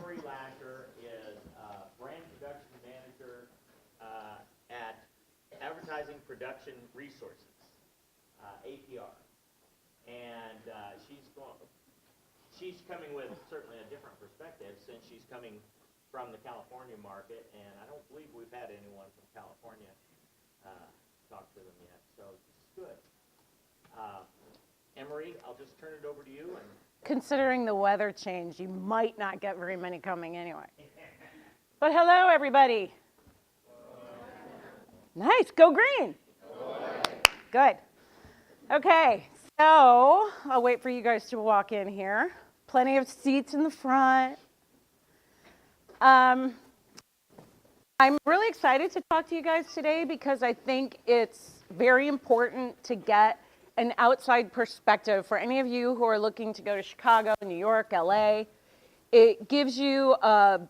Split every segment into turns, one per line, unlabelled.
Marie Lasher is brand production manager at Advertising Production Resources, APR. And she's coming with certainly a different perspective since she's coming from the California market, and I don't believe we've had anyone from California talk to them yet, so this is good. Emery, I'll just turn it over to you. And
considering the weather change, you might not get very many coming anyway. But hello, everybody. Nice, go green. Good. Okay, so I'll wait for you guys to walk in here. Plenty of seats in the front. I'm really excited to talk to you guys today because I think it's very important to get an outside perspective for any of you who are looking to go to Chicago, New York, LA. It gives you a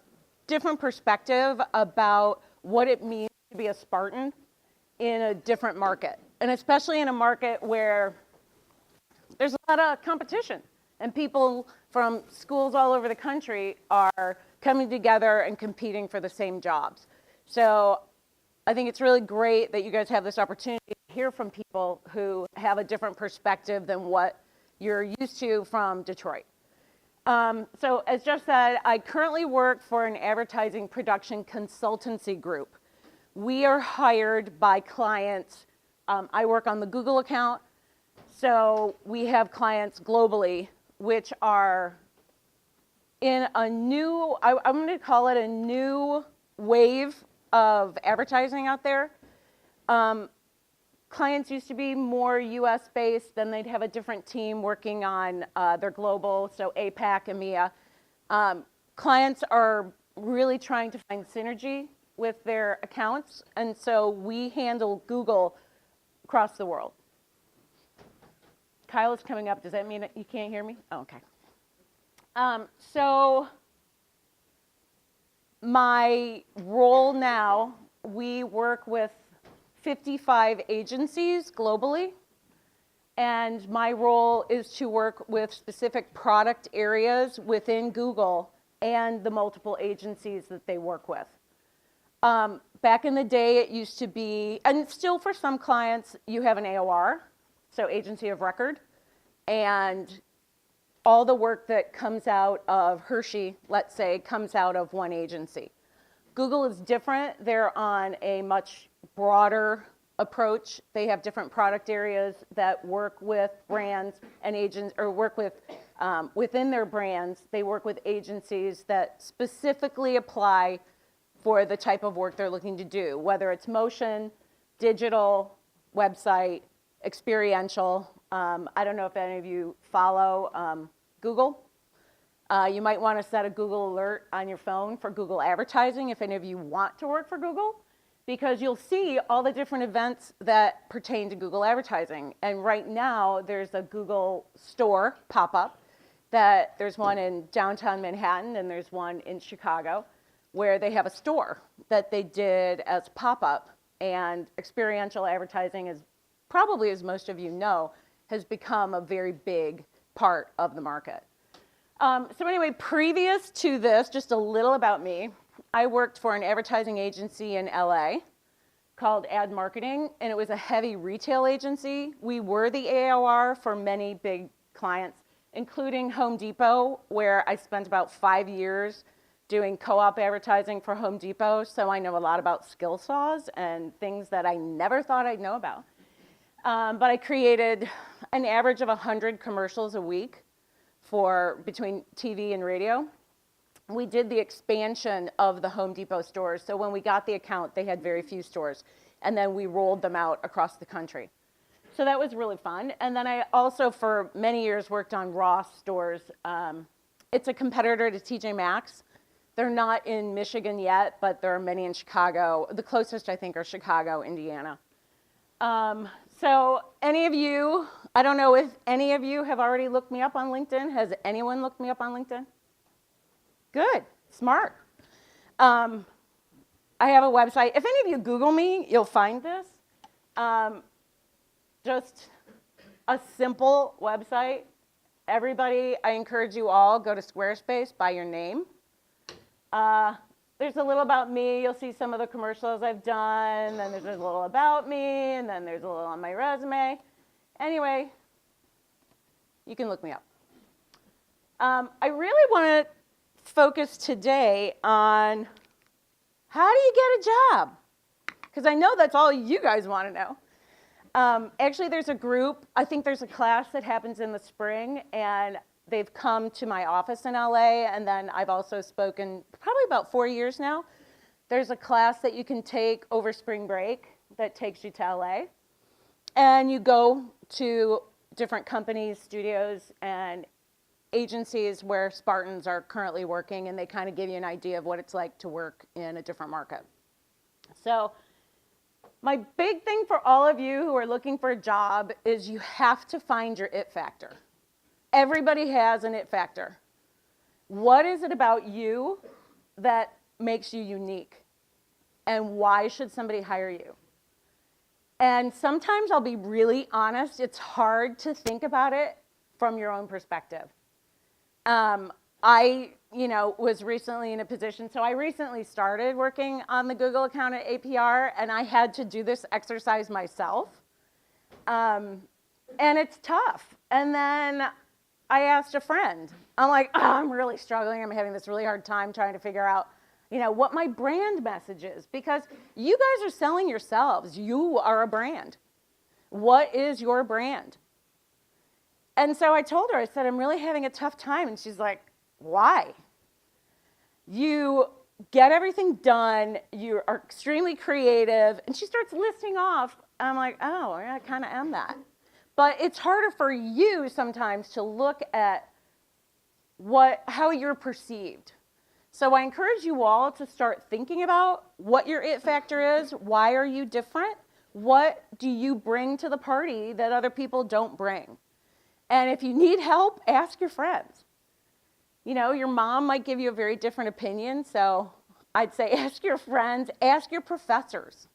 different perspective about what it means to be a Spartan in a different market, and especially in a market where there's a lot of competition and people from schools all over the country are coming together and competing for the same jobs. So I think it's really great that you guys have this opportunity to hear from people who have a different perspective than what you're used to from Detroit. So as Jeff said, I currently work for an advertising production consultancy group. We are hired by clients. I work on the Google account. So we have clients globally, which are in a new, I'm going to call it a new wave of advertising out there. Clients used to be more US based, then they'd have a different team working on their global, so APAC, EMEA. Clients are really trying to find synergy with their accounts, and so we handle Google across the world. Kyle is coming up. Does that mean that you can't hear me? Oh, okay. So my role now, we work with 55 agencies globally, and my role is to work with specific product areas within Google and the multiple agencies that they work with. Back in the day, it used to be, and still for some clients, you have an AOR, so agency of record, and all the work that comes out of Hershey, let's say, comes out of one agency. Google is different. They're on a much broader approach. They have different product areas that work with brands and agents, or work with, within their brands, they work with agencies that specifically apply for the type of work they're looking to do, whether it's motion, digital, website, experiential. I don't know if any of you follow Google. You might want to set a Google alert on your phone for Google advertising if any of you want to work for Google, because you'll see all the different events that pertain to Google advertising. And right now, there's a Google store pop-up. There's one in downtown Manhattan, and there's one in Chicago, where they have a store that they did as pop-up. And experiential advertising is probably, as most of you know, has become a very big part of the market. So anyway, previous to this, just a little about me. I worked for an advertising agency in LA called Ad Marketing, and it was a heavy retail agency. We were the AOR for many big clients, including Home Depot, where I spent about 5 years doing co-op advertising for Home Depot, so I know a lot about skill saws and things that I never thought I'd know about. But I created an average of 100 commercials a week for between TV and radio. We did the expansion of the Home Depot stores. So when we got the account, they had very few stores. And then we rolled them out across the country. So that was really fun. And then I also, for many years, worked on Ross stores. It's a competitor to TJ Maxx. They're not in Michigan yet, but there are many in Chicago. The closest, I think, are Chicago, Indiana. So any of you, I don't know if any of you have already looked me up on LinkedIn. Has anyone looked me up on LinkedIn? Good, smart. I have a website. If any of you Google me, you'll find this. Just a simple website. Everybody, I encourage you all, go to Squarespace, buy your name. There's a little about me. You'll see some of the commercials I've done. Then there's a little about me, and then there's a little on my resume. Anyway, you can look me up. I really want to focus today on how do you get a job? Because I know that's all you guys want to know. Actually, there's a group. I think there's a class that happens in the spring, and they've come to my office in LA, and then I've also spoken probably about 4 years now. There's a class that you can take over spring break that takes you to LA, and you go to different companies, studios, and agencies where Spartans are currently working, and they kind of give you an idea of what it's like to work in a different market. So my big thing for all of you who are looking for a job is you have to find your it factor. Everybody has an it factor. What is it about you that makes you unique? And why should somebody hire you? And sometimes I'll be really honest, it's hard to think about it from your own perspective. I, was recently in a position, so I recently started working on the Google account at APR, and I had to do this exercise myself. And it's tough. And then I asked a friend, I'm like, I'm really struggling. I'm having this really hard time trying to figure out, what my brand message is. Because you guys are selling yourselves. You are a brand. What is your brand? And so I told her, I said, I'm really having a tough time. And she's like, why? You get everything done. You are extremely creative. And she starts listing off. I'm like, oh, I kind of am that. But it's harder for you sometimes to look at how you're perceived. So I encourage you all to start thinking about what your it factor is. Why are you different? What do you bring to the party that other people don't bring? And if you need help, ask your friends. Your mom might give you a very different opinion, so I'd say ask your friends, ask your professors.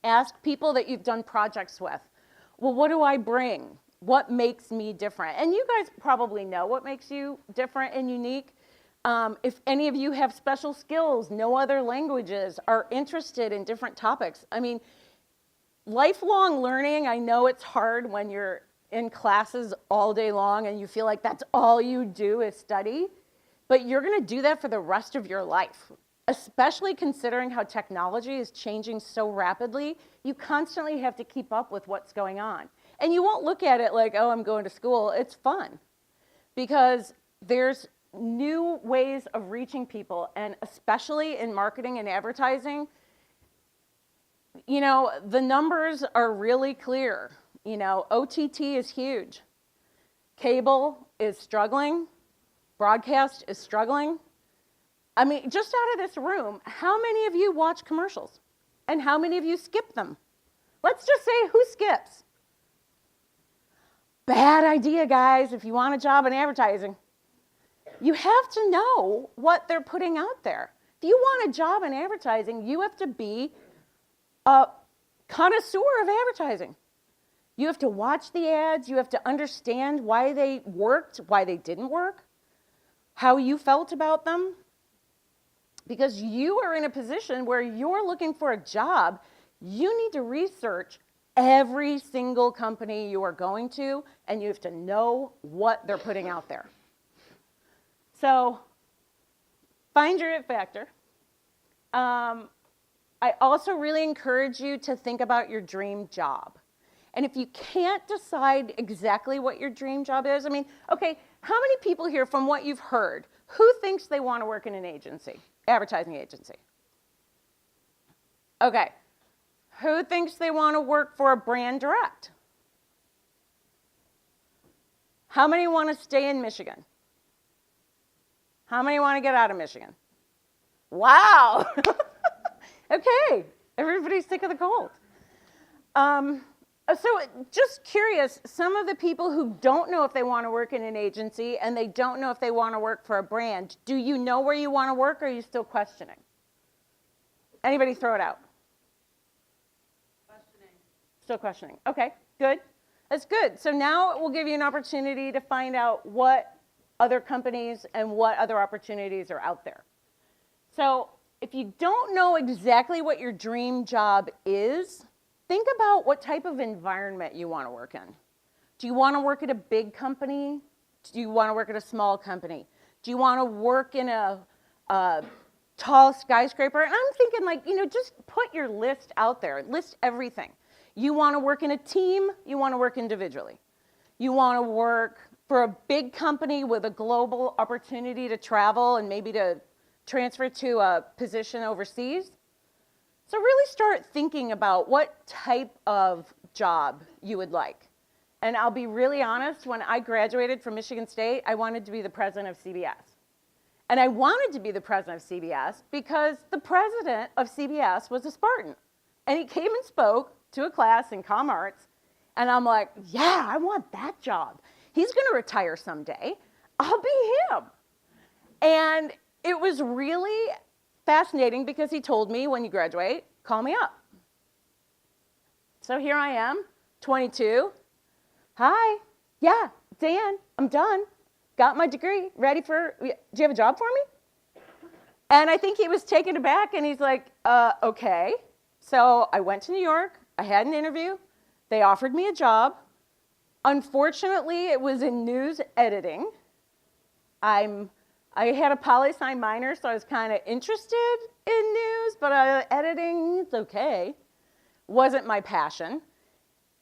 Ask people that you've done projects with. Well, what do I bring? What makes me different? And you guys probably know what makes you different and unique. If any of you have special skills, know other languages, are interested in different topics. I mean, lifelong learning, I know it's hard when you're in classes all day long and you feel like that's all you do is study, but you're going to do that for the rest of your life, especially considering how technology is changing so rapidly. You constantly have to keep up with what's going on. And you won't look at it like, oh, I'm going to school. It's fun because there's new ways of reaching people, and especially in marketing and advertising, the numbers are really clear. OTT is huge. Cable is struggling. Broadcast is struggling. I mean, just out of this room, how many of you watch commercials? And how many of you skip them? Let's just say who skips. Bad idea, guys, if you want a job in advertising. You have to know what they're putting out there. If you want a job in advertising, you have to be a connoisseur of advertising. You have to watch the ads. You have to understand why they worked, why they didn't work, how you felt about them. Because you are in a position where you're looking for a job, you need to research every single company you are going to, and you have to know what they're putting out there. So find your it factor. I also really encourage you to think about your dream job. And if you can't decide exactly what your dream job is, okay, how many people here, from what you've heard, who thinks they want to work in an agency, advertising agency? Okay, who thinks they want to work for a brand direct? How many want to stay in Michigan? How many want to get out of Michigan? Wow. Okay, everybody's sick of the cold. So just curious, some of the people who don't know if they want to work in an agency and they don't know if they want to work for a brand, do you know where you want to work, or are you still questioning? Anybody throw it out? Questioning. Still questioning. Okay, good. That's good. So now it will give you an opportunity to find out what other companies and what other opportunities are out there. So if you don't know exactly what your dream job is, think about what type of environment you want to work in. Do you want to work at a big company? Do you want to work at a small company? Do you want to work in a tall skyscraper? And I'm thinking like, just put your list out there. List everything. You want to work in a team? You want to work individually? You want to work for a big company with a global opportunity to travel and maybe to transfer to a position overseas? So really start thinking about what type of job you would like. And I'll be really honest, when I graduated from Michigan State, I wanted to be the president of CBS. And I wanted to be the president of CBS because the president of CBS was a Spartan. And he came and spoke to a class in comm arts. And I'm like, yeah, I want that job. He's going to retire someday. I'll be him. And it was really fascinating because he told me, when you graduate, call me up. So here I am, 22. Hi, yeah, Dan, I'm done. Got my degree, ready for, do you have a job for me? And I think he was taken aback and he's like, okay. So I went to New York, I had an interview, they offered me a job. Unfortunately, it was in news editing. I had a poli-sci minor, so I was kind of interested in news, but editing, it's okay. Wasn't my passion.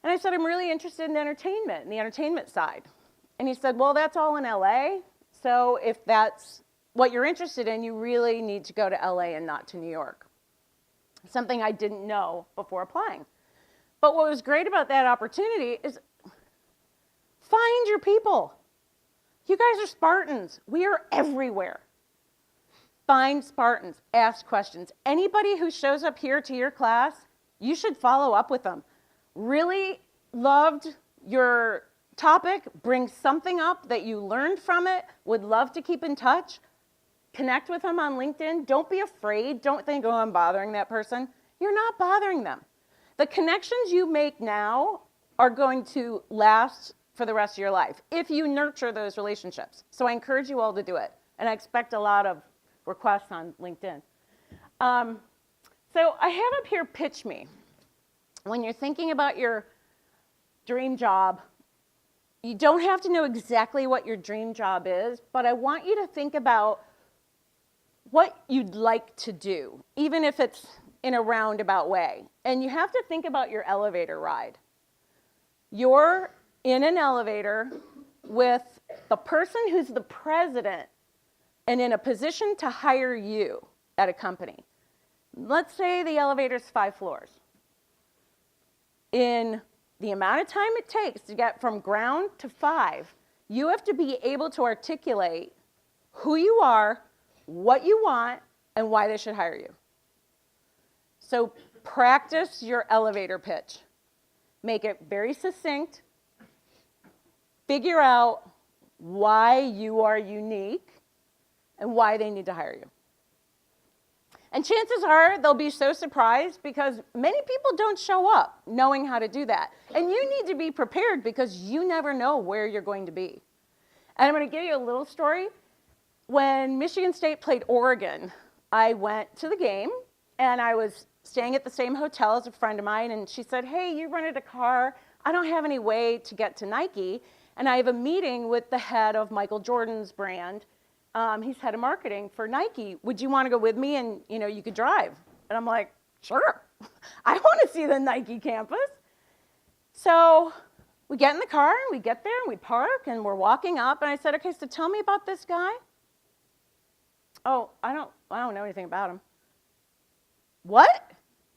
And I said, I'm really interested in entertainment, and the entertainment side. And he said, well, that's all in LA, so if that's what you're interested in, you really need to go to LA and not to New York. Something I didn't know before applying. But what was great about that opportunity is find your people. You guys are Spartans. We are everywhere. Find Spartans. Ask questions. Anybody who shows up here to your class, you should follow up with them. Really loved your topic. Bring something up that you learned from it. Would love to keep in touch. Connect with them on LinkedIn. Don't be afraid. Don't think, oh, I'm bothering that person. You're not bothering them. The connections you make now are going to last for the rest of your life if you nurture those relationships. So I encourage you all to do it. And I expect a lot of requests on LinkedIn. So I have up here, pitch me. When you're thinking about your dream job, you don't have to know exactly what your dream job is, but I want you to think about what you'd like to do, even if it's in a roundabout way. And you have to think about your elevator ride. You're in an elevator with the person who's the president and in a position to hire you at a company. Let's say the elevator's 5 floors. In the amount of time it takes to get from ground to 5, you have to be able to articulate who you are, what you want, and why they should hire you. So practice your elevator pitch. Make it very succinct. Figure out why you are unique and why they need to hire you. And chances are they'll be so surprised because many people don't show up knowing how to do that. And you need to be prepared because you never know where you're going to be. And I'm going to give you a little story. When Michigan State played Oregon, I went to the game and I was staying at the same hotel as a friend of mine, and she said, hey, you rented a car. I don't have any way to get to Nike, and I have a meeting with the head of Michael Jordan's brand. He's head of marketing for Nike. Would you want to go with me and, you could drive? And I'm like, sure. I want to see the Nike campus. So we get in the car, and we get there, and we park, and we're walking up, and I said, okay, so tell me about this guy. Oh, I don't know anything about him. What?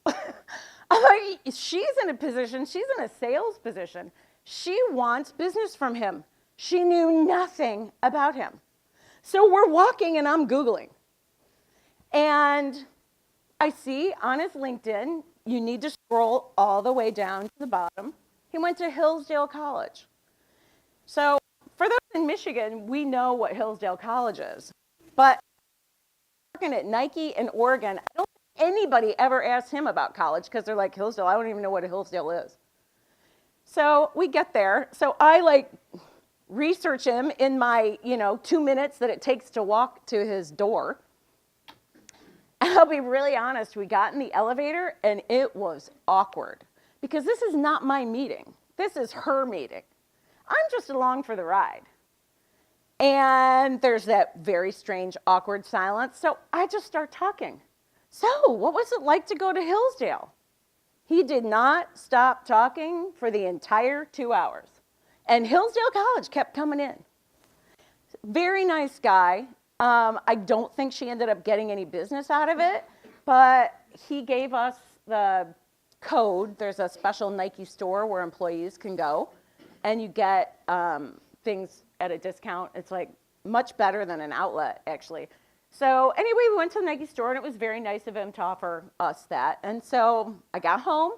I'm like, she's in a position, she's in a sales position. She wants business from him. She knew nothing about him. So we're walking and I'm Googling. And I see on his LinkedIn, you need to scroll all the way down to the bottom. He went to Hillsdale College. So for those in Michigan, we know what Hillsdale College is. But working at Nike in Oregon, I don't think anybody ever asked him about college because they're like, Hillsdale, I don't even know what a Hillsdale is. So we get there. So I research him in my 2 minutes that it takes to walk to his door. I'll be really honest, we got in the elevator and it was awkward because this is not my meeting. This is her meeting. I'm just along for the ride. And there's that very strange, awkward silence. So I just start talking. So, what was it like to go to Hillsdale? He did not stop talking for the entire 2 hours. And Hillsdale College kept coming in. Very nice guy. I don't think she ended up getting any business out of it, but he gave us the code. There's a special Nike store where employees can go, and you get things at a discount. It's like much better than an outlet, actually. So anyway, we went to the Nike store, and it was very nice of him to offer us that. And so I got home,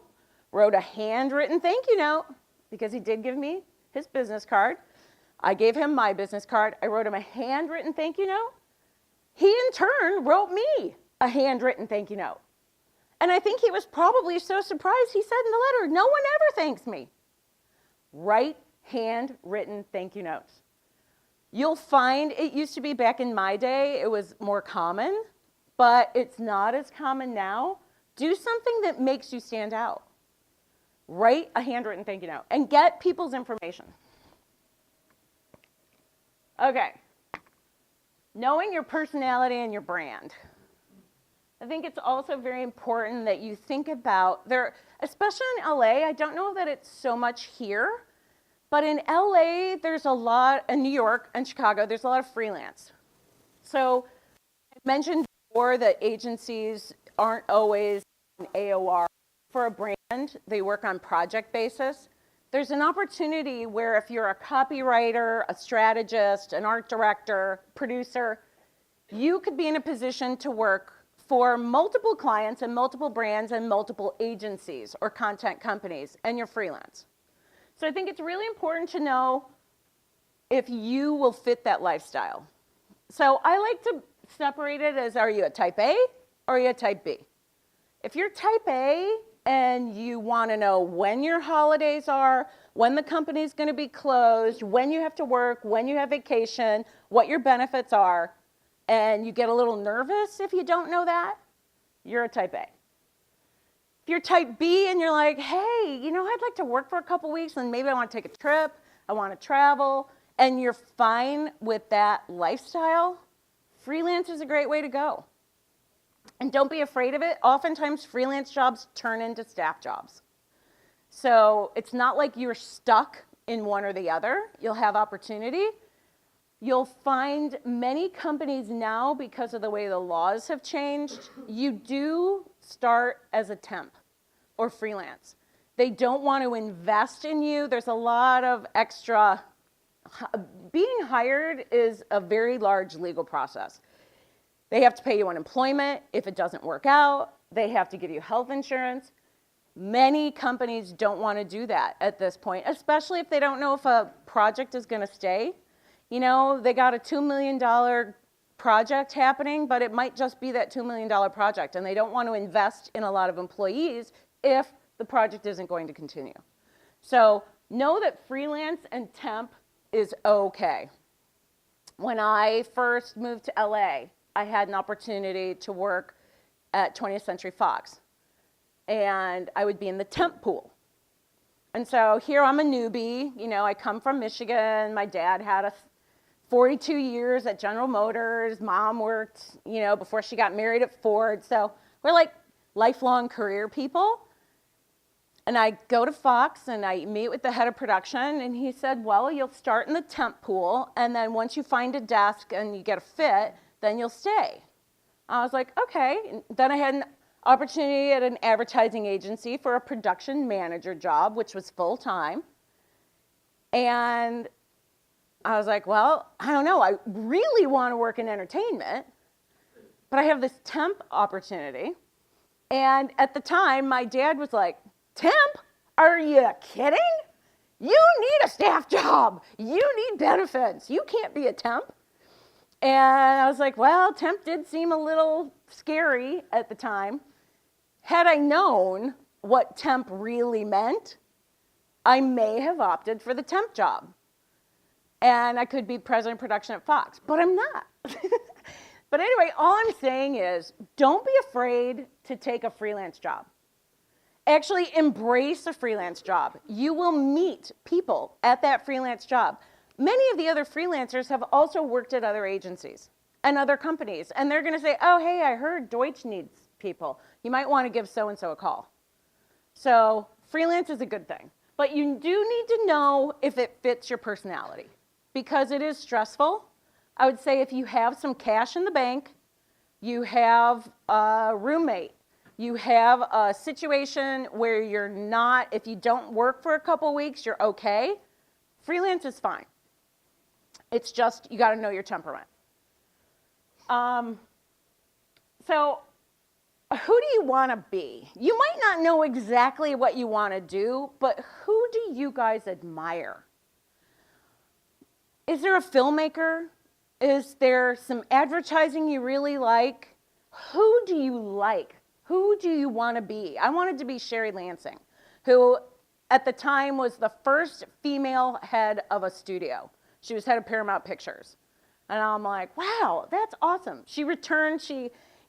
wrote a handwritten thank you note, because he did give me his business card. I gave him my business card. I wrote him a handwritten thank you note. He, in turn, wrote me a handwritten thank you note. And I think he was probably so surprised, he said in the letter, no one ever thanks me. Write handwritten thank you notes. You'll find it used to be back in my day, it was more common, but it's not as common now. Do something that makes you stand out. Write a handwritten thank you note and get people's information. Okay. Knowing your personality and your brand. I think it's also very important that you think about, especially in LA, I don't know that it's so much here, but in LA, there's a lot, in New York and Chicago, there's a lot of freelance. So I mentioned before that agencies aren't always an AOR for a brand. They work on project basis. There's an opportunity where if you're a copywriter, a strategist, an art director, producer, you could be in a position to work for multiple clients and multiple brands and multiple agencies or content companies, and you're freelance. So I think it's really important to know if you will fit that lifestyle. So I like to separate it as, are you a type A or are you a type B? If you're type A and you want to know when your holidays are, when the company's going to be closed, when you have to work, when you have vacation, what your benefits are, and you get a little nervous if you don't know that, you're a type A. If you're type B and you're like, hey, I'd like to work for a couple weeks and maybe I want to take a trip, I want to travel, and you're fine with that lifestyle, freelance is a great way to go. And don't be afraid of it. Oftentimes, freelance jobs turn into staff jobs. So it's not like you're stuck in one or the other. You'll have opportunity. You'll find many companies now, because of the way the laws have changed, you do start as a temp or freelance. They don't want to invest in you. There's a lot of extra. Being hired is a very large legal process. They have to pay you unemployment if it doesn't work out. They have to give you health insurance. Many companies don't want to do that at this point, especially if they don't know if a project is going to stay. They got a $2 million project happening, but it might just be that $2 million project, and they don't want to invest in a lot of employees if the project isn't going to continue. So know that freelance and temp is okay. When I first moved to LA, I had an opportunity to work at 20th Century Fox, and I would be in the temp pool. And so here I'm a newbie, I come from Michigan, my dad had 42 years at General Motors, mom worked, before she got married at Ford, so we're like lifelong career people. And I go to Fox and I meet with the head of production, and he said, well, you'll start in the temp pool, and then once you find a desk and you get a fit, then you'll stay. I was like, okay. And then I had an opportunity at an advertising agency for a production manager job, which was full-time. And I was like, well, I don't know. I really want to work in entertainment, but I have this temp opportunity. And at the time, my dad was like, temp? Are you kidding? You need a staff job. You need benefits. You can't be a temp. And I was like, well, temp did seem a little scary at the time. Had I known what temp really meant, I may have opted for the temp job. And I could be president of production at Fox, but I'm not. But anyway, all I'm saying is don't be afraid to take a freelance job. Actually embrace a freelance job. You will meet people at that freelance job. Many of the other freelancers have also worked at other agencies and other companies, and they're going to say, oh, hey, I heard Deutsch needs people. You might want to give so-and-so a call. So freelance is a good thing. But you do need to know if it fits your personality, because it is stressful. I would say if you have some cash in the bank, you have a roommate, you have a situation where you're not, if you don't work for a couple weeks, you're okay, freelance is fine. It's just, you got to know your temperament. So who do you want to be? You might not know exactly what you want to do, but who do you guys admire? Is there a filmmaker? Is there some advertising you really like? Who do you like? Who do you want to be? I wanted to be Sherry Lansing, who at the time was the first female head of a studio. She was head of Paramount Pictures. And I'm like, wow, that's awesome. She returned,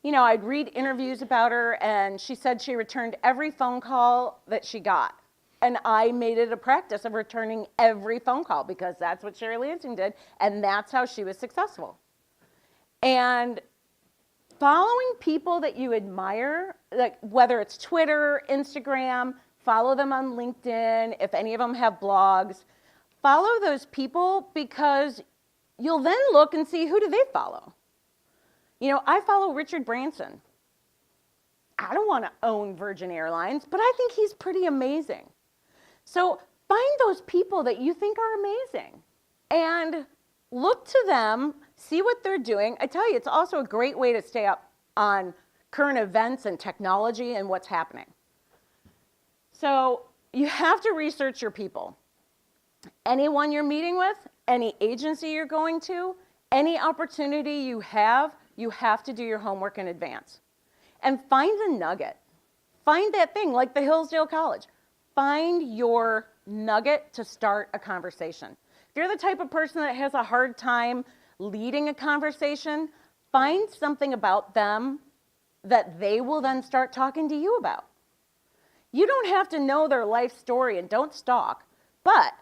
I'd read interviews about her, and she said she returned every phone call that she got. And I made it a practice of returning every phone call because that's what Sherry Lansing did, and that's how she was successful. And following people that you admire, like whether it's Twitter, Instagram, follow them on LinkedIn, if any of them have blogs, follow those people because you'll then look and see who do they follow. I follow Richard Branson. I don't want to own Virgin Airlines, but I think he's pretty amazing. So find those people that you think are amazing and look to them, see what they're doing. I tell you, it's also a great way to stay up on current events and technology and what's happening. So you have to research your people. Anyone you're meeting with, any agency you're going to, any opportunity you have to do your homework in advance. And find the nugget. Find that thing, like the Hillsdale College. Find your nugget to start a conversation. If you're the type of person that has a hard time leading a conversation, find something about them that they will then start talking to you about. You don't have to know their life story, and don't stalk, but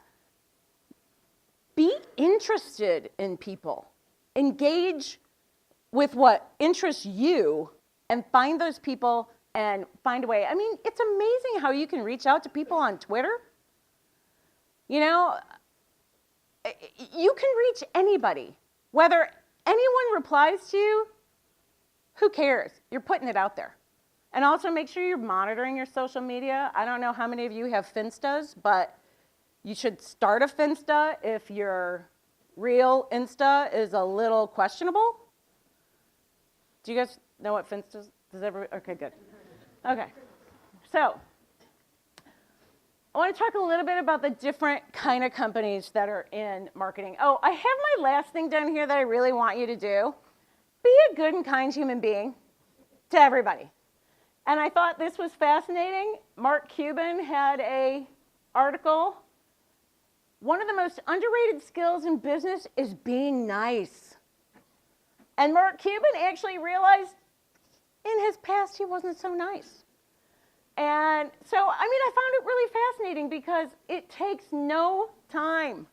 be interested in people. Engage with what interests you and find those people and find a way. I mean, it's amazing how you can reach out to people on Twitter. You can reach anybody. Whether anyone replies to you, who cares? You're putting it out there. And also make sure you're monitoring your social media. I don't know how many of you have Finstas, but you should start a Finsta if your real Insta is a little questionable. Do you guys know what Finsta is? Okay, good. Okay, so I want to talk a little bit about the different kind of companies that are in marketing. Oh, I have my last thing down here that I really want you to do. Be a good and kind human being to everybody. And I thought this was fascinating. Mark Cuban had an article. One of the most underrated skills in business is being nice. And Mark Cuban actually realized in his past he wasn't so nice. And so, I found it really fascinating because it takes no time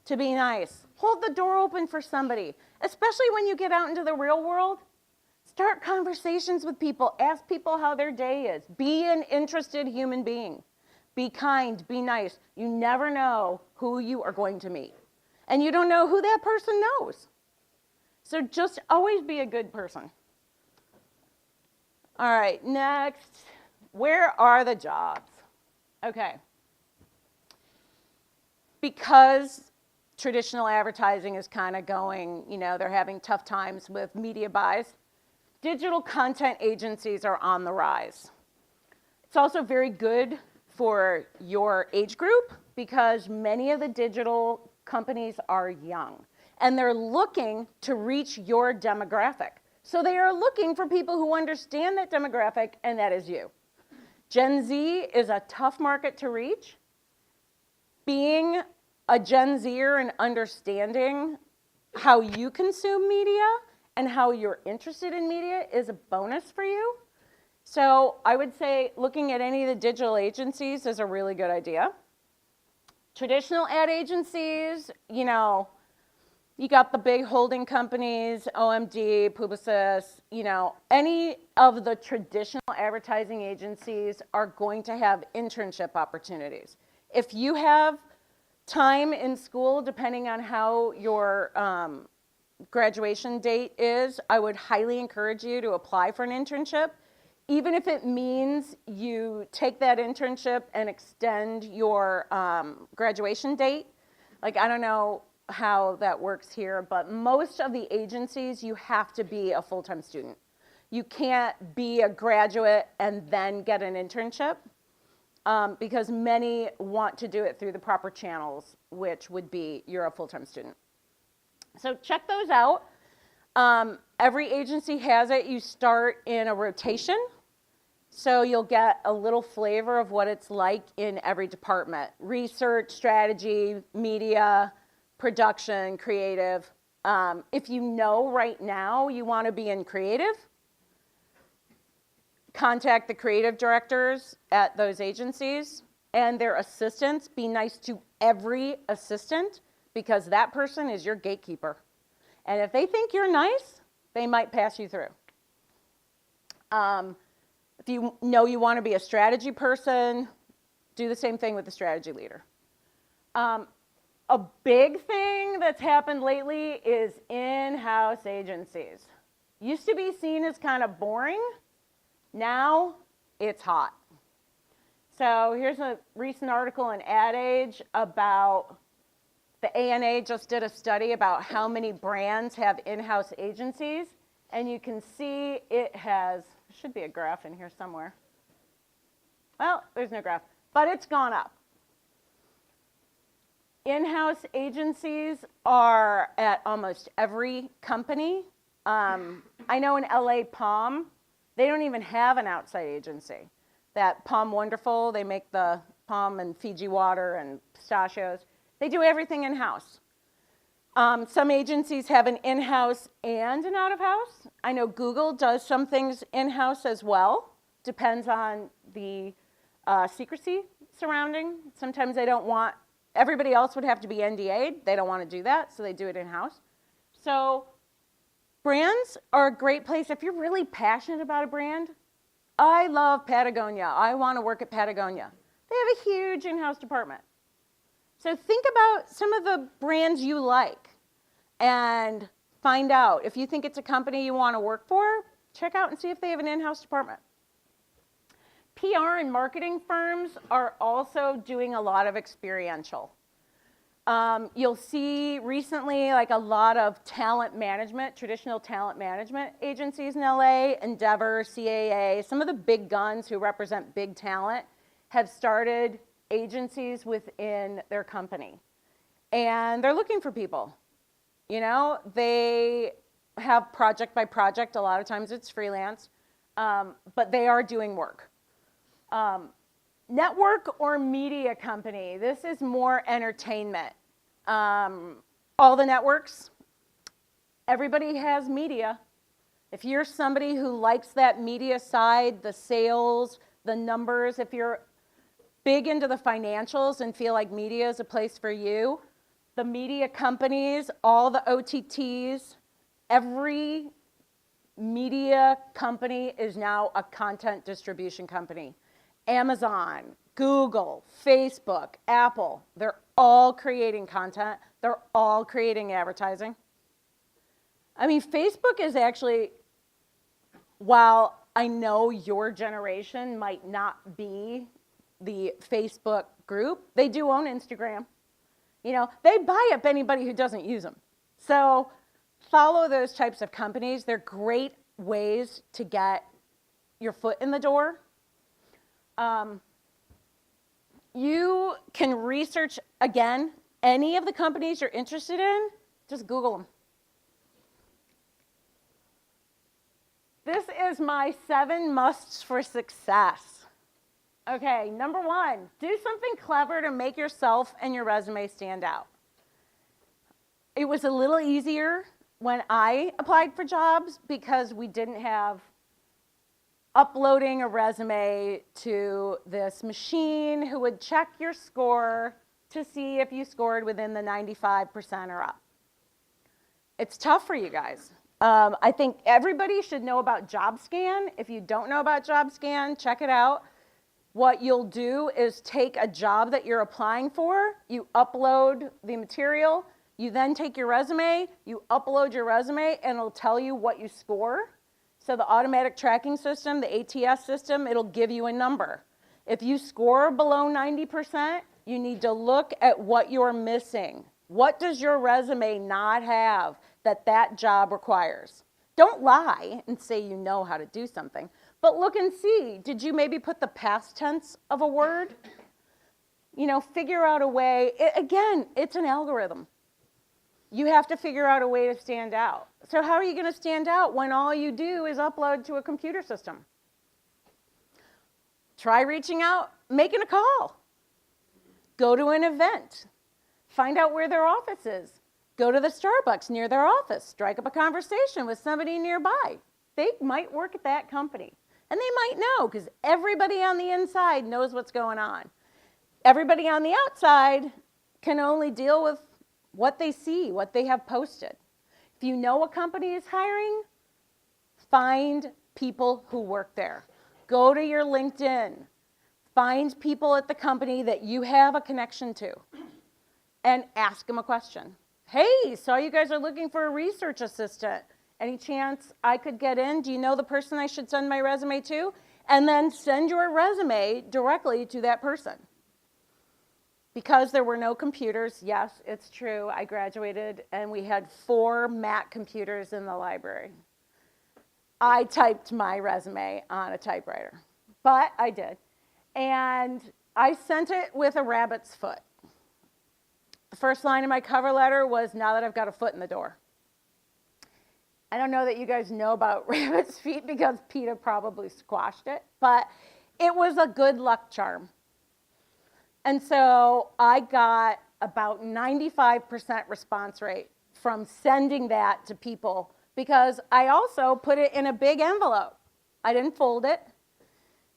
to be nice. Hold the door open for somebody, especially when you get out into the real world. Start conversations with people. Ask people how their day is. Be an interested human being. Be kind, be nice. You never know who you are going to meet. And you don't know who that person knows. So just always be a good person. All right, next. Where are the jobs? Okay. Because traditional advertising is kind of going, they're having tough times with media buys, digital content agencies are on the rise. It's also very good for your age group because many of the digital companies are young and they're looking to reach your demographic. So they are looking for people who understand that demographic, and that is you. Gen Z is a tough market to reach. Being a Gen Zer and understanding how you consume media and how you're interested in media is a bonus for you. So I would say looking at any of the digital agencies is a really good idea. Traditional ad agencies, you know, you got the big holding companies, OMD, Publicis, you know, any of the traditional advertising agencies are going to have internship opportunities. If you have time in school, depending on how your graduation date is, I would highly encourage you to apply for an internship, even if it means you take that internship and extend your graduation date. Like, I don't know how that works here, but most of the agencies, you have to be a full-time student. You can't be a graduate and then get an internship because many want to do it through the proper channels, which would be you're a full-time student. So check those out. Every agency has it. You start in a rotation, so you'll get a little flavor of what it's like in every department: research, strategy, media, production, creative. If you know right now you want to be in creative, contact the creative directors at those agencies and their assistants. Be nice to every assistant because that person is your gatekeeper. And if they think you're nice, they might pass you through. If you know you want to be a strategy person, do the same thing with the strategy leader. A big thing that's happened lately is in-house agencies. Used to be seen as kind of boring. Now it's hot. So here's a recent article in Ad Age about the ANA just did a study about how many brands have in-house agencies. And you can see it has, there should be a graph in here somewhere. Well, there's no graph, but it's gone up. In-house agencies are at almost every company. I know in LA Palm, they don't even have an outside agency. That Palm Wonderful, they make the palm and Fiji water and pistachios. They do everything in-house. Some agencies have an in-house and an out-of-house. I know Google does some things in-house as well. Depends on the secrecy surrounding. Sometimes they don't want, everybody else would have to be NDA'd. They don't want to do that, so they do it in-house. So brands are a great place. If you're really passionate about a brand, I love Patagonia. I want to work at Patagonia. They have a huge in-house department. So think about some of the brands you like and find out. If you think it's a company you want to work for, check out and see if they have an in-house department. PR and marketing firms are also doing a lot of experiential. You'll see recently like a lot of talent management, traditional talent management agencies in LA, Endeavor, CAA, some of the big guns who represent big talent have started agencies within their company. And they're looking for people. You know, they have project by project. A lot of times it's freelance, but they are doing work. Network or media company. This is more entertainment. All the networks, everybody has media. If you're somebody who likes that media side, the sales, the numbers, if you're big into the financials and feel like media is a place for you, the media companies, all the OTTs, every media company is now a content distribution company. Amazon, Google, Facebook, Apple, they're all creating content. They're all creating advertising. I mean, Facebook is actually, while I know your generation might not be the Facebook group, they do own Instagram. You know, they buy up anybody who doesn't use them. So follow those types of companies. They're great ways to get your foot in the door. You can research, again, any of the companies you're interested in, just Google them. This is my 7 musts for success. Okay, number 1, do something clever to make yourself and your resume stand out. It was a little easier when I applied for jobs because we didn't have uploading a resume to this machine who would check your score to see if you scored within the 95% or up. It's tough for you guys. I think everybody should know about JobScan. If you don't know about JobScan, check it out. What you'll do is take a job that you're applying for, you upload the material, you then take your resume, you upload your resume, and it'll tell you what you score. So the automatic tracking system, the ATS system, it'll give you a number. If you score below 90%, you need to look at what you're missing. What does your resume not have that that job requires? Don't lie and say you know how to do something, but look and see, did you maybe put the past tense of a word? You know, figure out a way. Again, it's an algorithm. You have to figure out a way to stand out. So how are you going to stand out when all you do is upload to a computer system? Try reaching out, making a call. Go to an event. Find out where their office is. Go to the Starbucks near their office. Strike up a conversation with somebody nearby. They might work at that company. And they might know, because everybody on the inside knows what's going on. Everybody on the outside can only deal with what they see, what they have posted. If you know a company is hiring, find people who work there. Go to your LinkedIn. Find people at the company that you have a connection to and ask them a question. Hey, saw you guys are looking for a research assistant. Any chance I could get in? Do you know the person I should send my resume to? And then send your resume directly to that person. Because there were no computers, yes, it's true. I graduated and we had 4 Mac computers in the library. I typed my resume on a typewriter, but I did. And I sent it with a rabbit's foot. The first line of my cover letter was, now that I've got a foot in the door. I don't know that you guys know about rabbit's feet because PETA probably squashed it, but it was a good luck charm. And so I got about 95% response rate from sending that to people because I also put it in a big envelope. I didn't fold it.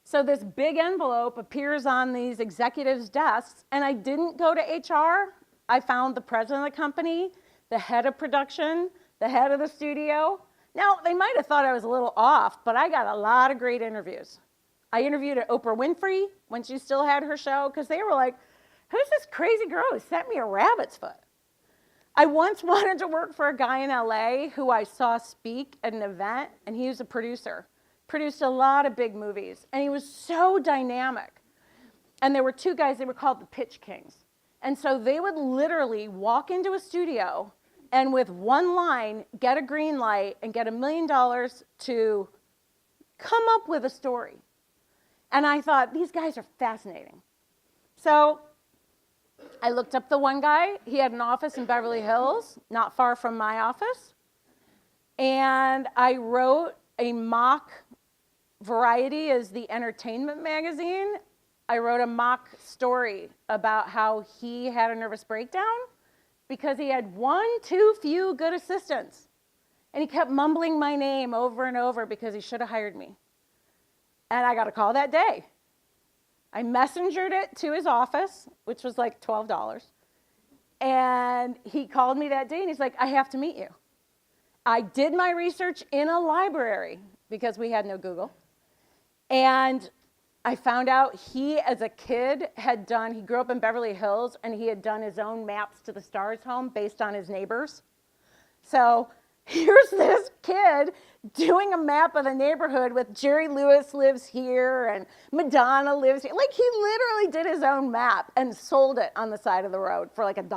So this big envelope appears on these executives' desks, and I didn't go to HR. I found the president of the company, the head of production, the head of the studio. Now, they might have thought I was a little off, but I got a lot of great interviews. I interviewed at Oprah Winfrey when she still had her show, because they were like, who's this crazy girl who sent me a rabbit's foot? I once wanted to work for a guy in LA who I saw speak at an event, and he was a producer. Produced a lot of big movies, and he was so dynamic. And there were 2 guys, they were called the Pitch Kings. And so they would literally walk into a studio and with 1 line, get a green light and get $1 million to come up with a story. And I thought, these guys are fascinating. So I looked up the one guy. He had an office in Beverly Hills, not far from my office. And I wrote a mock Variety is the entertainment magazine. I wrote a mock story about how he had a nervous breakdown because he had 1 too few good assistants. And he kept mumbling my name over and over because he should have hired me. And I got a call that day. I messengered it to his office, which was like $12. And he called me that day and he's like, I have to meet you. I did my research in a library because we had no Google. And I found out he, as a kid, he grew up in Beverly Hills, and he had done his own maps to the Stars home based on his neighbors. So here's this kid doing a map of the neighborhood with Jerry Lewis lives here and Madonna lives here. Like, he literally did his own map and sold it on the side of the road for like $1.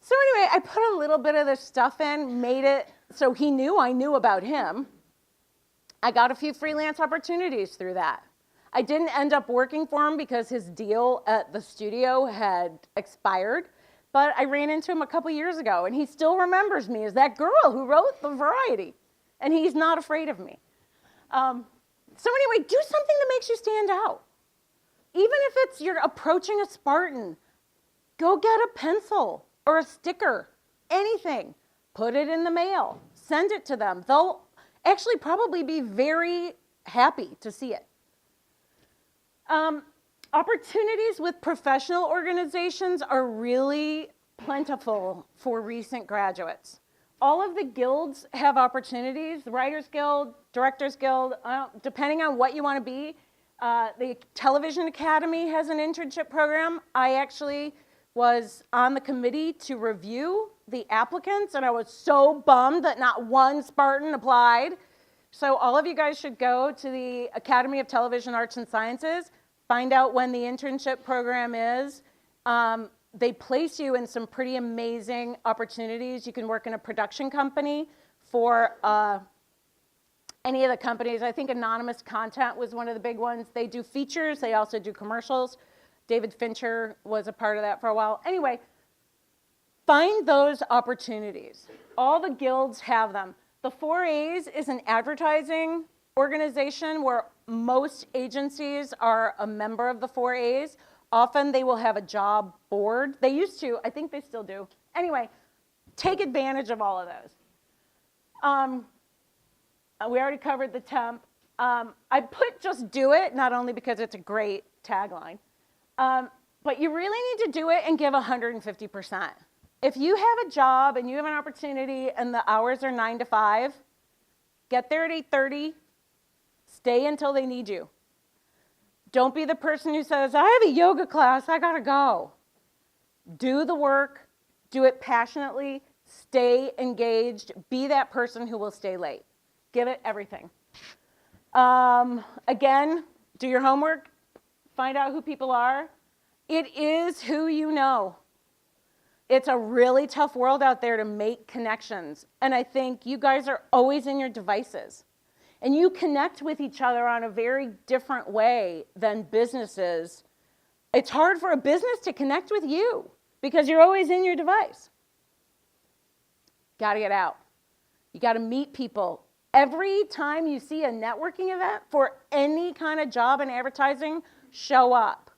So anyway, I put a little bit of this stuff in, made it so he knew I knew about him. I got a few freelance opportunities through that. I didn't end up working for him because his deal at the studio had expired, but I ran into him a couple years ago, and he still remembers me as that girl who wrote the Variety, and he's not afraid of me. So anyway, do something that makes you stand out. Even if it's you're approaching a Spartan, go get a pencil or a sticker, anything. put it in the mail, send it to them. They'll actually probably be very happy to see it. Opportunities with professional organizations are really plentiful for recent graduates. All of the guilds have opportunities, the Writers Guild, Directors Guild, depending on what you want to be. The Television Academy has an internship program. I actually was on the committee to review the applicants, and I was so bummed that not one Spartan applied. So all of you guys should go to the Academy of Television Arts and Sciences, find out when the internship program is. They place you in some pretty amazing opportunities. You can work in a production company for any of the companies. I think Anonymous Content was one of the big ones. They do features. They also do commercials. David Fincher was a part of that for a while. Anyway, find those opportunities. All the guilds have them. The 4As is an advertising organization where most agencies are a member of the 4As. Often they will have a job board. They used to. I think they still do. Anyway, take advantage of all of those. We already covered the temp. I put just do it, not only because it's a great tagline, but you really need to do it and give 150%. If you have a job and you have an opportunity and the hours are 9 to 5, get there at 8:30, stay until they need you. Don't be the person who says, I have a yoga class, I gotta go. Do the work, do it passionately, stay engaged, be that person who will stay late. Give it everything. Again, do your homework, find out who people are. It is who you know. It's a really tough world out there to make connections. And I think you guys are always in your devices. And you connect with each other on a very different way than businesses. It's hard for a business to connect with you because you're always in your device. Got to get out. You got to meet people. Every time you see a networking event for any kind of job in advertising, show up.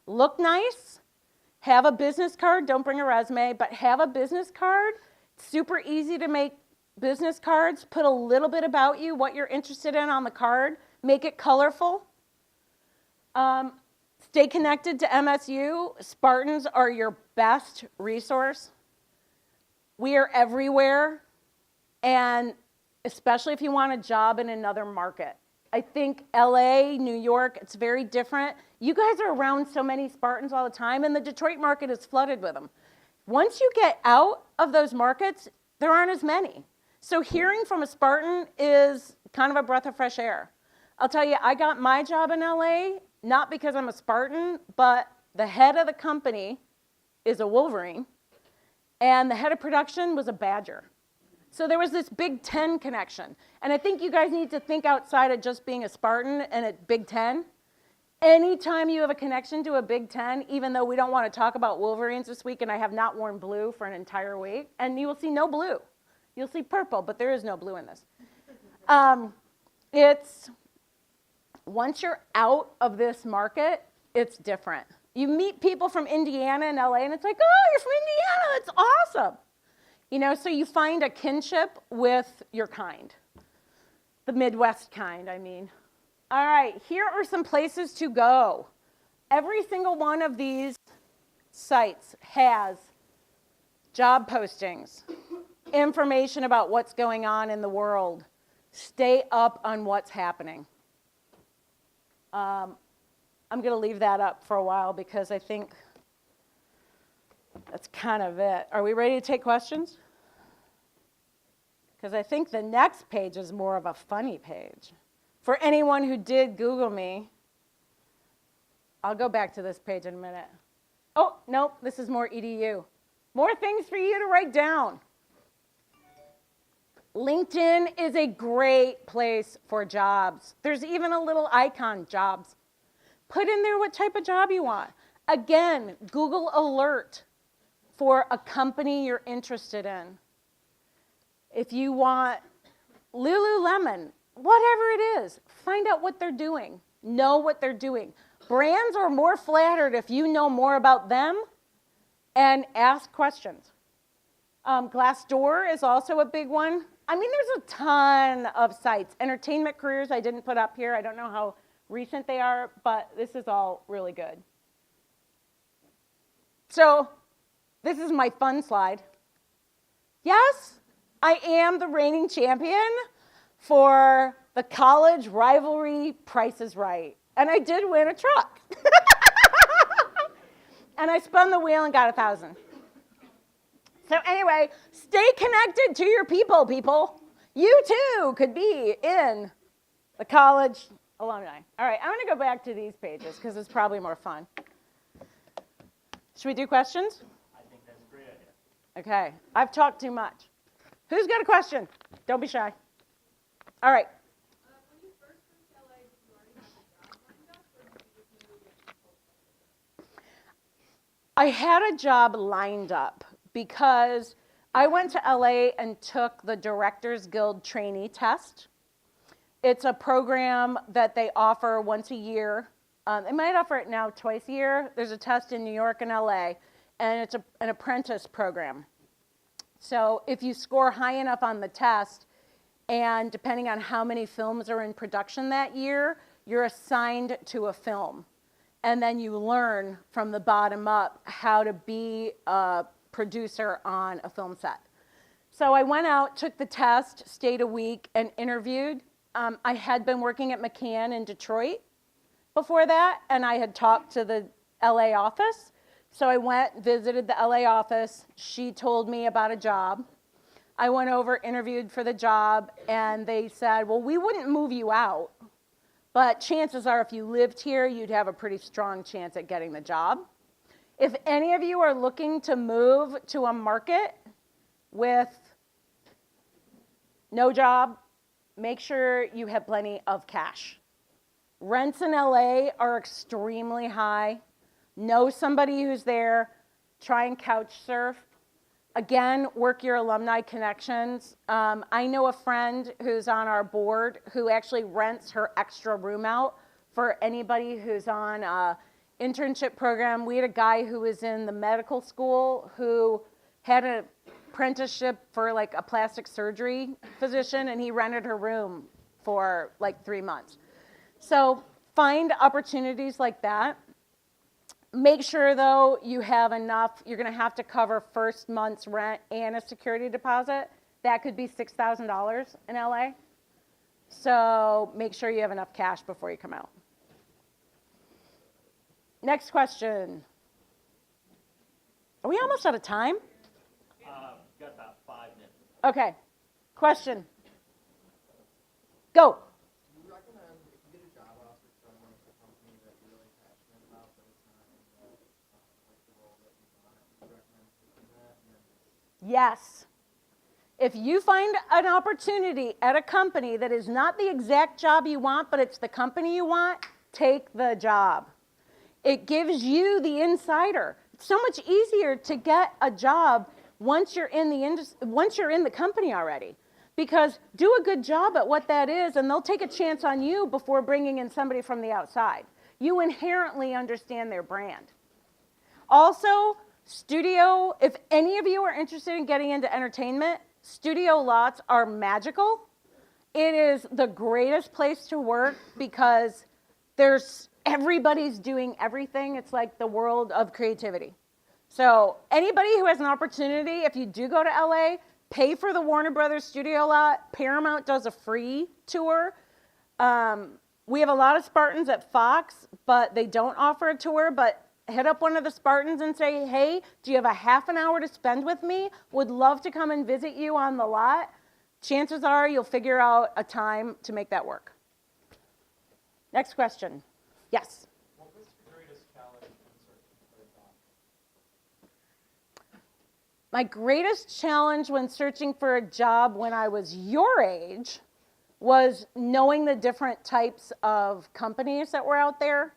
Look nice. Have a business card. Don't bring a resume, but have a business card. It's super easy to make business cards. Put a little bit about you, what you're interested in on the card. Make it colorful. Stay connected to MSU. Spartans are your best resource. We are everywhere, and especially if you want a job in another market. I think LA, New York, it's very different. You guys are around so many Spartans all the time, and the Detroit market is flooded with them. Once you get out of those markets, there aren't as many. So hearing from a Spartan is kind of a breath of fresh air. I'll tell you, I got my job in LA, not because I'm a Spartan, but the head of the company is a Wolverine, and the head of production was a Badger. So there was this Big Ten connection. And I think you guys need to think outside of just being a Spartan and at Big Ten. Anytime you have a connection to a Big Ten, even though we don't want to talk about Wolverines this week, and I have not worn blue for an entire week, and you will see no blue. You'll see purple, but there is no blue in this. Once you're out of this market, it's different. You meet people from Indiana and LA, and it's like, oh, you're from Indiana, that's awesome. You know, so you find a kinship with your kind. The Midwest kind, I mean. All right, here are some places to go. Every single one of these sites has job postings, information about what's going on in the world. Stay up on what's happening. I'm going to leave that up for a while because I think that's kind of it. Are we ready to take questions? Because I think the next page is more of a funny page. For anyone who did Google me, I'll go back to this page in a minute. Oh, nope, this is more EDU. More things for you to write down. LinkedIn is a great place for jobs. There's even a little icon, jobs. Put in there what type of job you want. Again, Google alert for a company you're interested in. If you want Lululemon, whatever it is, find out what they're doing. Know what they're doing. Brands are more flattered if you know more about them and ask questions. Glassdoor is also a big one. I mean, there's a ton of sites. Entertainment Careers I didn't put up here. I don't know how recent they are, but this is all really good. So this is my fun slide. Yes, I am the reigning champion for the college rivalry Price is Right. And I did win a truck. And I spun the wheel and got 1,000. So anyway, stay connected to your people, people. You too could be in the college alumni. All right, I'm going to go back to these pages because it's probably more fun. Should we do questions?
I think that's a great idea.
Okay, I've talked too much. Who's got a question? Don't be shy. All right.
When you first moved to LA, did you already have a job lined up, or did you just move it?
I had a job lined up because I went to LA and took the Directors Guild trainee test. It's a program that they offer once a year. They might offer it now twice a year. There's a test in New York and LA, and it's an apprentice program. So if you score high enough on the test, and depending on how many films are in production that year, you're assigned to a film. And then you learn from the bottom up how to be a producer on a film set. So I went out, took the test, stayed a week, and interviewed. I had been working at McCann in Detroit before that, and I had talked to the LA office. So I went, visited the LA office. She told me about a job. I went over, interviewed for the job, and they said, well, we wouldn't move you out, but chances are if you lived here, you'd have a pretty strong chance at getting the job. If any of you are looking to move to a market with no job, make sure you have plenty of cash. Rents in LA are extremely high. Know somebody who's there. Try and couch surf. Again, work your alumni connections. I know a friend who's on our board who actually rents her extra room out for anybody who's on an internship program. We had a guy who was in the medical school who had an apprenticeship for like a plastic surgery physician, and he rented her room for like 3 months. So find opportunities like that. Make sure, though, you have enough. You're going to have to cover first month's rent and a security deposit. That could be $6,000 in LA. So make sure you have enough cash before you come out. Next question. Are we almost out of time?
Got about 5 minutes.
Okay. Question. Go. Yes. If you find an opportunity at a company that is not the exact job you want, but it's the company you want, take the job. It gives you the insider. It's so much easier to get a job once you're in the company already. Because do a good job at what that is, and they'll take a chance on you before bringing in somebody from the outside. You inherently understand their brand. Also, studio, if any of you are interested in getting into entertainment, studio lots are magical. It is the greatest place to work because everybody's doing everything. It's like the world of creativity. So anybody who has an opportunity, if you do go to LA, pay for the Warner Brothers studio lot. Paramount does a free tour. We have a lot of Spartans at Fox, but they don't offer a tour. But hit up one of the Spartans and say, hey, do you have a half an hour to spend with me? Would love to come and visit you on the lot. Chances are you'll figure out a time to make that work. Next question. Yes?
What was your greatest challenge when searching for a job?
My greatest challenge when searching for a job when I was your age was knowing the different types of companies that were out there.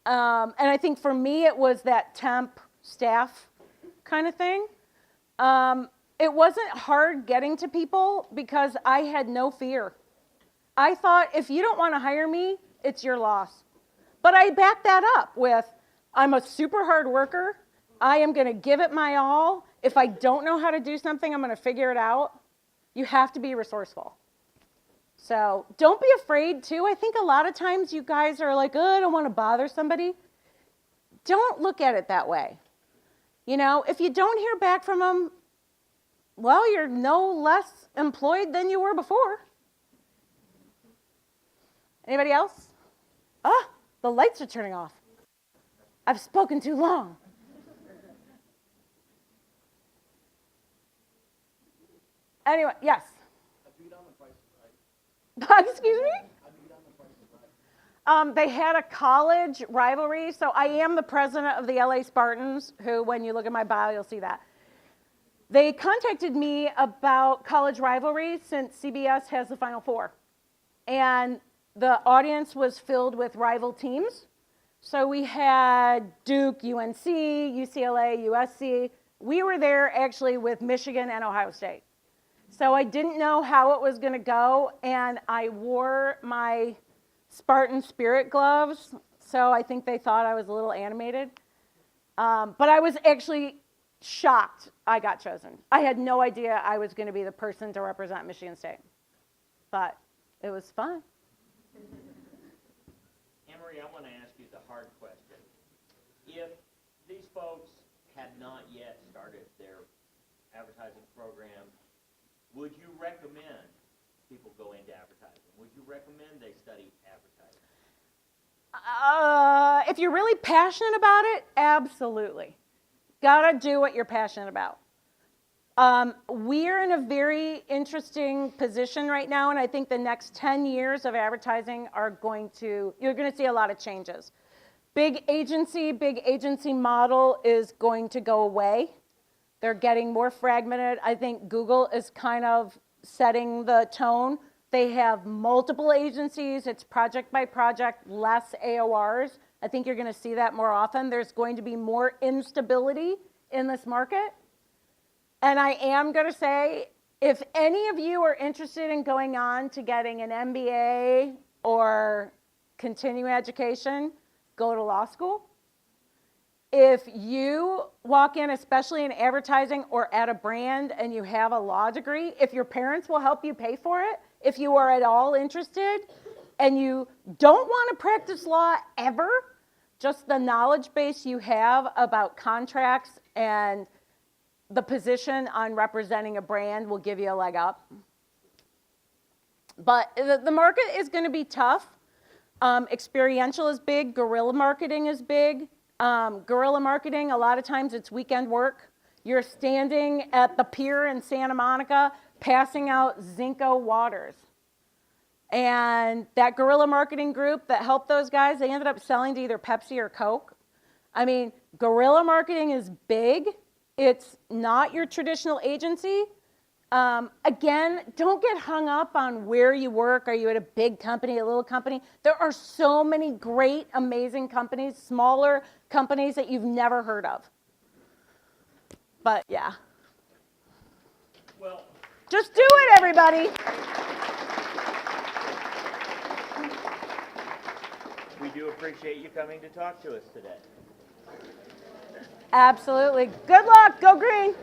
And I think for me, it was that temp staff kind of thing. It wasn't hard getting to people because I had no fear. I thought, if you don't want to hire me, it's your loss. But I backed that up with, I'm a super hard worker. I am going to give it my all. If I don't know how to do something, I'm going to figure it out. You have to be resourceful. So don't be afraid, too. I think a lot of times you guys are like, oh, I don't want to bother somebody. Don't look at it that way. You know, if you don't hear back from them, well, you're no less employed than you were before. Anybody else? Ah, the lights are turning off. I've spoken too long. Anyway, yes. Excuse me? They had a college rivalry, so I am the president of the LA Spartans, who, when you look at my bio, you'll see that. They contacted me about college rivalry since CBS has the Final Four. And the audience was filled with rival teams. So we had Duke, UNC, UCLA, USC. We were there actually with Michigan and Ohio State. So I didn't know how it was going to go, and I wore my Spartan spirit gloves, so I think they thought I was a little animated. But I was actually shocked I got chosen. I had no idea I was going to be the person to represent Michigan State. But it was fun.
Anne-Marie, I want to ask you the hard question. If these folks had not yet started their advertising program, would you recommend people go into advertising? Would you recommend they study advertising?
If you're really passionate about it, absolutely. Gotta do what you're passionate about. We're in a very interesting position right now, and I think the next 10 years of advertising you're going to see a lot of changes. Big agency model is going to go away. They're getting more fragmented. I think Google is kind of setting the tone. They have multiple agencies. It's project by project, less AORs. I think you're going to see that more often. There's going to be more instability in this market. And I am going to say, if any of you are interested in going on to getting an MBA or continuing education, go to law school. If you walk in, especially in advertising or at a brand, and you have a law degree, if your parents will help you pay for it, if you are at all interested, and you don't want to practice law ever, just the knowledge base you have about contracts and the position on representing a brand will give you a leg up. But the market is going to be tough. Experiential is big. Guerrilla marketing is big. Guerrilla marketing, a lot of times it's weekend work. You're standing at the pier in Santa Monica passing out Zinco waters. And that guerrilla marketing group that helped those guys, they ended up selling to either Pepsi or Coke. I mean, guerrilla marketing is big. It's not your traditional agency. Again, don't get hung up on where you work. Are you at a big company, a little company? There are so many great, amazing companies, smaller companies that you've never heard of. But yeah.
Well,
just do it, everybody.
we do appreciate you coming to talk to us today.
Absolutely. Good luck. Go green.